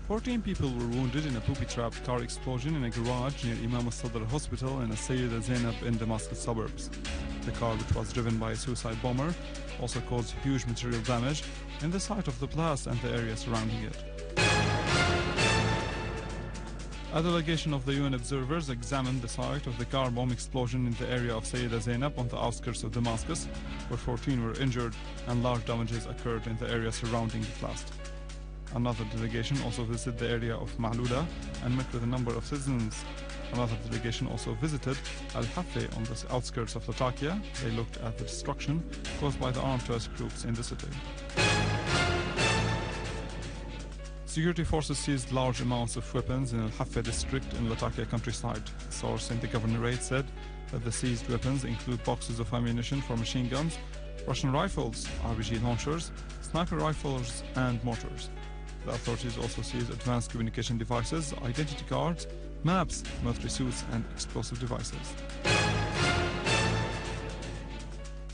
14 people were wounded in a booby-trapped car explosion in a garage near Imam al-Sadr Hospital in the Sayyida Zainab in Damascus suburbs. The car, which was driven by a suicide bomber, also caused huge material damage in the site of the blast and the area surrounding it. A delegation of the UN observers examined the site of the car bomb explosion in the area of Sayyida Zainab on the outskirts of Damascus, where 14 were injured and large damages occurred in the area surrounding the blast. Another delegation also visited the area of Ma'luda and met with a number of citizens. Another delegation also visited al-Haffeh on the outskirts of Latakia. They looked at the destruction caused by the armed terrorist groups in the city. Security forces seized large amounts of weapons in al-Haffeh district in Latakia countryside. A source in the governorate said that the seized weapons include boxes of ammunition for machine guns, Russian rifles, RPG launchers, sniper rifles, and mortars. The authorities also seized advanced communication devices, identity cards, maps, military suits, and explosive devices.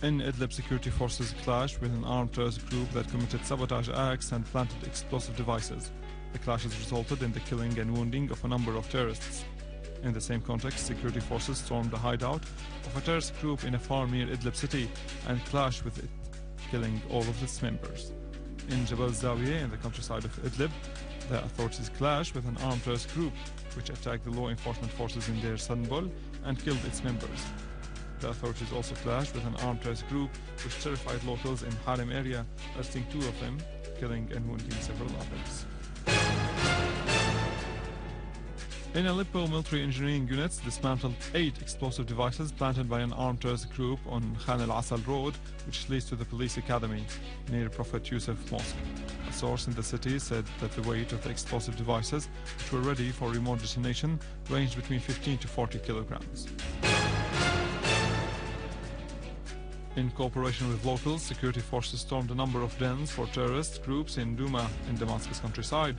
In Idleb, security forces clashed with an armed terrorist group that committed sabotage acts and planted explosive devices. The clashes resulted in the killing and wounding of a number of terrorists. In the same context, security forces stormed the hideout of a terrorist group in a farm near Idlib city and clashed with it, killing all of its members. In Jabal Zawiya, in the countryside of Idlib, the authorities clashed with an armed terrorist group, which attacked the law enforcement forces in Deir Sanbul and killed its members. The authorities also clashed with an armed terrorist group, which terrified locals in Harim area, arresting 2 of them, killing and wounding several others. In Aleppo, military engineering units dismantled 8 explosive devices planted by an armed terrorist group on Khan al-Asal road, which leads to the police academy near Prophet Yusuf Mosque. A source in the city said that the weight of the explosive devices, which were ready for remote detonation, ranged between 15 to 40 kilograms. In cooperation with locals, security forces stormed a number of dens for terrorist groups in Douma in Damascus countryside.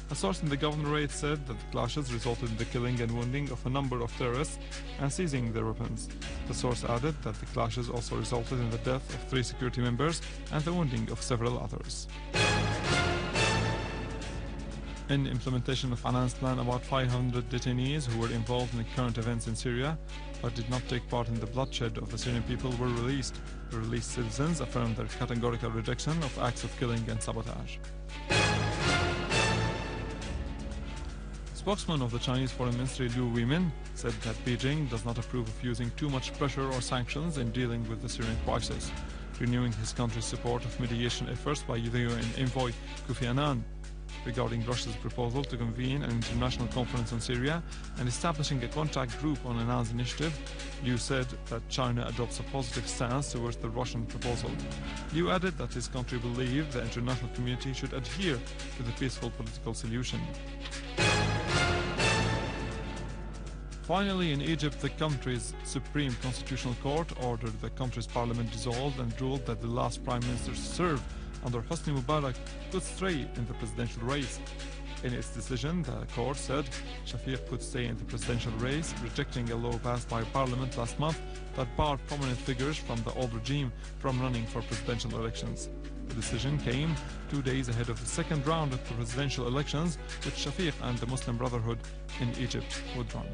A source in the governorate said that the clashes resulted in the killing and wounding of a number of terrorists and seizing their weapons. The source added that the clashes also resulted in the death of 3 security members and the wounding of several others. In implementation of Anan's plan, about 500 detainees who were involved in the current events in Syria but did not take part in the bloodshed of the Syrian people were released. The released citizens affirmed their categorical rejection of acts of killing and sabotage. Spokesman of the Chinese Foreign Ministry Liu Weimin said that Beijing does not approve of using too much pressure or sanctions in dealing with the Syrian crisis, renewing his country's support of mediation efforts by the UN envoy Kofi Annan regarding Russia's proposal to convene an international conference on Syria and establishing a contact group on Annan's initiative. Liu said that China adopts a positive stance towards the Russian proposal. Liu added that his country believed the international community should adhere to the peaceful political solution. Finally, in Egypt, the country's Supreme Constitutional Court ordered the country's parliament dissolved and ruled that the last prime minister to serve under Hosni Mubarak could stray in the presidential race. In its decision, the court said Shafiq could stay in the presidential race, rejecting a law passed by parliament last month that barred prominent figures from the old regime from running for presidential elections. The decision came 2 days ahead of the second round of the presidential elections, which Shafiq and the Muslim Brotherhood in Egypt would run.